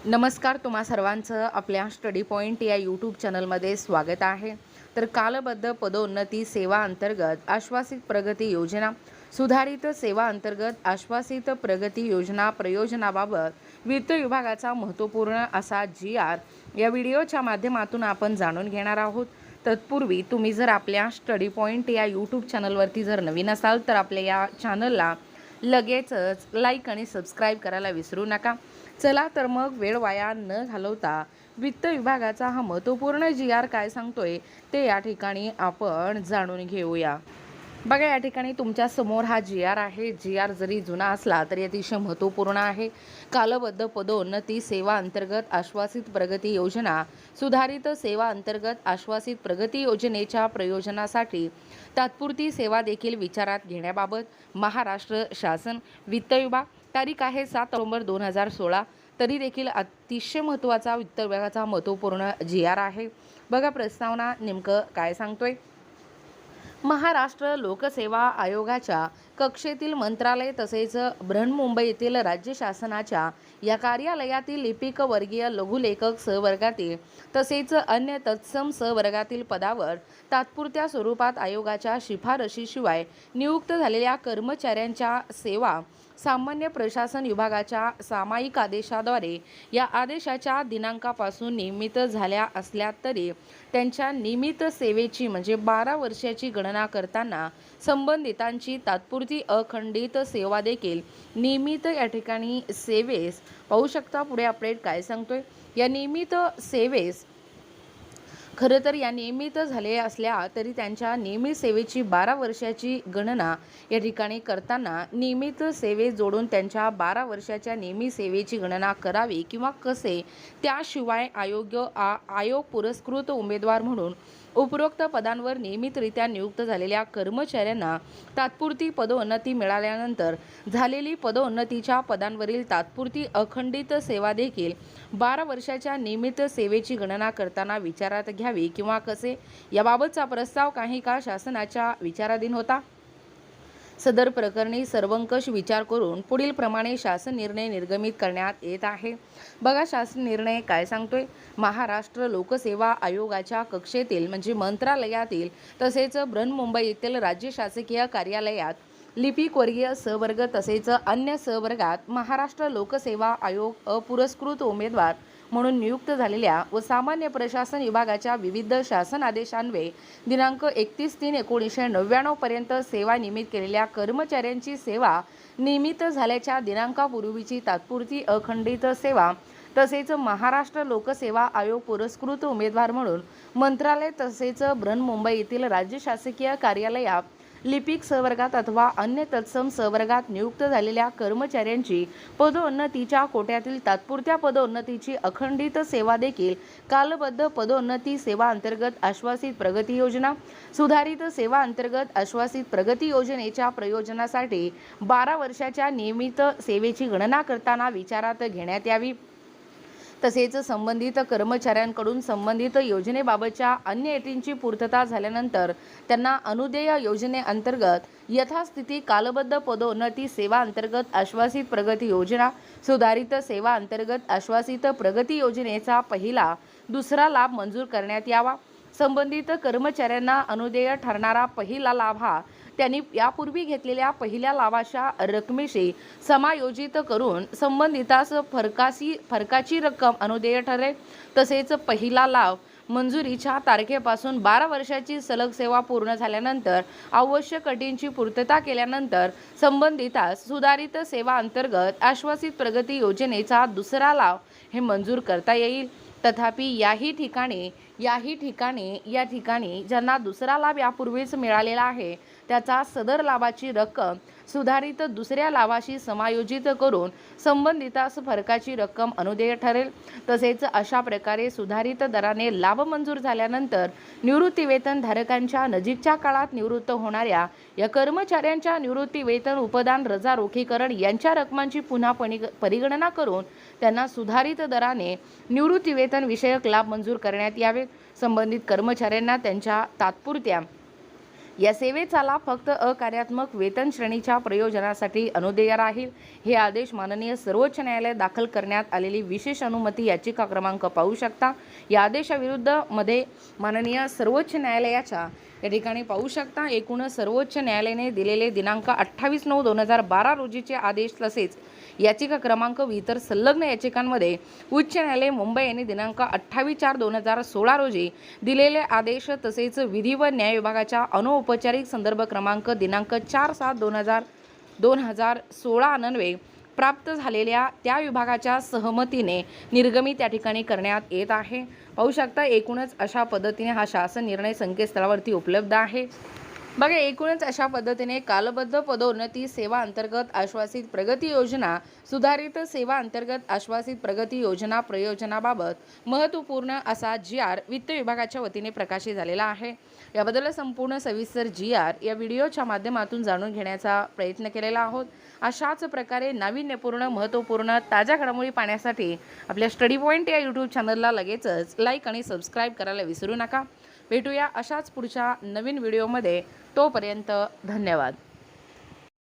नमस्कार, तुम्हा सर्वांचं आपल्या स्टडी पॉईंट या यूट्यूब चॅनलमध्ये स्वागत आहे। तर कालबद्ध पदोन्नती सेवा अंतर्गत आश्वासित प्रगती योजना, सुधारित सेवा अंतर्गत आश्वासित प्रगती योजना प्रयोजनाबाबत वित्त विभागाचा महत्त्वपूर्ण असा GR या व्हिडिओच्या माध्यमातून आपण जाणून घेणार आहोत। तत्पूर्वी तुम्ही जर आपल्या स्टडी पॉईंट या यूट्यूब चॅनलवरती जर नवीन असाल तर आपल्या या चॅनलला लगेचच लाईक आणि सबस्क्राईब करायला विसरू नका। चला तर मग वेळ वाया न घालवता वित्त विभागाचा हा महत्त्वपूर्ण GR काय सांगतोय ते या ठिकाणी आपण जाणून घेऊया। बघा, या ठिकाणी तुमच्या समोर हा GR आहे। GR जरी जुना असला तरी अतिशय महत्त्वपूर्ण आहे। कालबद्ध पदोन्नती सेवा अंतर्गत आश्वासित प्रगती योजना, सुधारित सेवा अंतर्गत आश्वासित प्रगती योजनेच्या प्रयोजनासाठी तात्पुरती सेवा देखील विचारात घेण्याबाबत महाराष्ट्र शासन वित्त विभाग, तारीख आहे 7 नोव्हेंबर 2016। तरी देखील अतिशय महत्त्वाचा वित्त विभागाचा महत्त्वपूर्ण GR आहे। बघा, प्रस्तावना नेमकं काय सांगतोय। महाराष्ट्र लोकसेवा आयोगाच्या कक्षेतील मंत्रालय तसेच बृहन्मुंबई येथील राज्य शासनाच्या या कार्यालयातील लिपिक वर्गीय लघुलेखक सहवर्गातील तसेच अन्य तत्सम सहवर्गातील पदावर तात्पुरत्या स्वरूपात आयोगाच्या शिफारशीशिवाय नियुक्त झालेल्या कर्मचाऱ्यांच्या सेवा सामान्य प्रशासन विभागाच्या सामायिक आदेशाद्वारे या आदेशाच्या दिनांकापासून नियमित झाल्या असल्या तरी त्यांच्या नियमित सेवेची म्हणजे 12 वर्षाची गणना करताना संबंधितांची तात्पुरती अखंडित सेवा देखील नियमित या ठिकाणी सेवेस पाहू शकता। पुढे अपडेट काय सांगतोय, या नियमित सेवेस खरं तर या नियमित झाले असल्या तरी त्यांच्या नियमित सेवेची 12 वर्षाची गणना या ठिकाणी करताना नियमित सेवे जोडून त्यांच्या 12 वर्षाच्या नियमित सेवेची गणना करावी किंवा कसे, त्याशिवाय आयोग पुरस्कृत उमेदवार म्हणून उपरोक्त पदांवर नियमितरित्या नियुक्त झालेल्या कर्मचाऱ्यांना तात्पुरती पदोन्नती मिळाल्यानंतर झालेली पदोन्नतीच्या पदांवरील तात्पुरती अखंडित सेवा देखील 12 वर्षाच्या नियमित सेवेची गणना करताना विचारात घ्यावी किंवा कसे, याबाबतचा प्रस्ताव काही काळ शासनाच्या विचाराधीन होता। सदर प्रकरणी सर्वंकष विचार करून पुढील प्रमाणे शासन निर्णय निर्गमित करण्यात येत आहे। बघा, शासन निर्णय काय सांगतोय। महाराष्ट्र लोकसेवा आयोगाच्या कक्षेतील म्हणजे मंत्रालयातील तसेच बृहन्मुंबई येथील राज्य शासकीय कार्यालयात लिपिक वर्गीय सहवर्ग तसेच अन्य सहवर्गात महाराष्ट्र लोकसेवा आयोग अपुरस्कृत उमेदवार म्हणून नियुक्त झालेल्या व सामान्य प्रशासन विभागाच्या विविध शासन आदेशान्वये दिनांक 31/3/1999 पर्यंत सेवा नियमित केलेल्या कर्मचाऱ्यांची सेवा नियमित झाल्याच्या दिनांकापूर्वीची तात्पुरती अखंडित सेवा तसेच महाराष्ट्र लोकसेवा आयोग पुरस्कृत उमेदवार म्हणून मंत्रालय तसेच बृहन्मुंबई येथील राज्य शासकीय कार्यालयात लिपिक सहवर्गात अथवा अन्य तत्सम सहवर्गात नियुक्त झालेल्या कर्मचाऱ्यांची पदोन्नतीच्या कोट्यातील तात्पुरत्या पदोन्नतीची अखंडित सेवा देखील कालबद्ध पदोन्नती सेवा अंतर्गत आश्वासित प्रगती योजना, सुधारित सेवा अंतर्गत आश्वासित प्रगती योजनेच्या प्रयोजनासाठी 12 वर्षाच्या नियमित सेवेची गणना करताना विचारात घेण्यात यावी। तसेच संबंधित कर्मचाऱ्यांकडून संबंधित योजनेबाबतच्या अन्य अटींची पूर्तता झाल्यानंतर त्यांना अनुदेय योजनेअंतर्गत यथास्थिती कालबद्ध पदोन्नती सेवा अंतर्गत आश्वासित प्रगती योजना, सुधारित सेवा अंतर्गत आश्वासित प्रगती योजनेचा पहिला दुसरा लाभ मंजूर करण्यात यावा। संबंधित कर्मचाऱ्यांना अनुदेय ठरणारा पहिला लाभ हा त्यांनी यापूर्वी घेतलेल्या पहिल्या लाभाच्या रकमेशी समायोजित करून संबंधितास फरकाची रक्कम अनुदेय ठरेल। तसेच पहिला लाभ मंजुरीच्या तारखेपासून 12 वर्षाची सलग सेवा पूर्ण झाल्यानंतर आवश्यक अटींची पूर्तता केल्यानंतर संबंधितास सुधारित सेवा अंतर्गत आश्वासित प्रगती योजनेचा दुसरा लाभ हे मंजूर करता येईल। तथापि याही ठिकाणी ज्यांना दुसरा लाभ यापूर्वीच मिळालेला आहे त्याचा सदर लाभाची रक्कम सुधारित दुसऱ्या लाभाशी समायोजित करून संबंधितास फरकाची रक्कम अनुदेय ठरेल। तसेच अशा प्रकारे सुधारित दराने लाभ मंजूर झाल्यानंतर निवृत्तीवेतन धारकांच्या नजीकच्या काळात निवृत्त होणाऱ्या या कर्मचाऱ्यांच्या निवृत्तीवेतन, उपदान, रजा, रोखीकरण यांच्या रकमांची पुन्हा परिगणना करून त्यांना सुधारित दराने निवृत्तीवेतन विषयक लाभ मंजूर करण्यात यावेत। संबंधित कर्मचाऱ्यांना त्यांच्या तात्पुरत्या या सेवेचा लाभ फक्त अकार्यात्मक वेतन श्रेणीच्या प्रयोजनासाठी अनुदेय राहील. हे आदेश माननीय सर्वोच्च न्यायालयात दाखल करण्यात आलेली विशेष अनुमती याचिका क्रमांक पाहू शकता. या आदेशाविरुद्ध मध्ये माननीय सर्वोच्च न्यायालयाच्या या ठिकाणी पाहू शकता. एकूण सर्वोच्च न्यायालयाने दिलेले दिनांक 28/9/2012 रोजीचे आदेश तसेच याचिका क्रमांक व इतर संलग्न याचिकांमध्ये उच्च न्यायालय मुंबई यांनी दिनांक 28/4/2016 रोजी दिलेले आदेश तसेच विधी व न्याय विभागाच्या अनौपचारिक संदर्भ क्रमांक दिनांक 4/7/2016 अन्वये प्राप्त झालेल्या त्या विभागाच्या सहमतीने निर्गमित या ठिकाणी करण्यात येत आहे. पाहू शकता एकूणच अशा पद्धतीने हा शासन निर्णय संकेतस्थळावरती उपलब्ध आहे. बघा एकूणच अशा पद्धतीने कालबद्ध पदोन्नती सेवा अंतर्गत आश्वासित प्रगती योजना सुधारित सेवा अंतर्गत आश्वासित प्रगती योजना प्रयोजनाबाबत महत्त्वपूर्ण असा GR वित्त विभागाच्या वतीने प्रकाशित झालेला आहे. याबद्दल संपूर्ण सविस्तर GR या व्हिडिओच्या माध्यमातून जाणून घेण्याचा प्रयत्न केलेला आहोत. अशाच प्रकारे नाविन्यपूर्ण महत्त्वपूर्ण ताज्या घडामोडी पाहण्यासाठी आपल्या स्टडी पॉईंट या यूट्यूब चॅनलला लगेचच लाईक आणि सबस्क्राईब करायला विसरू नका. भेटूया अशाच पुढच्या नवीन व्हिडिओमध्ये. तोपर्यंत धन्यवाद.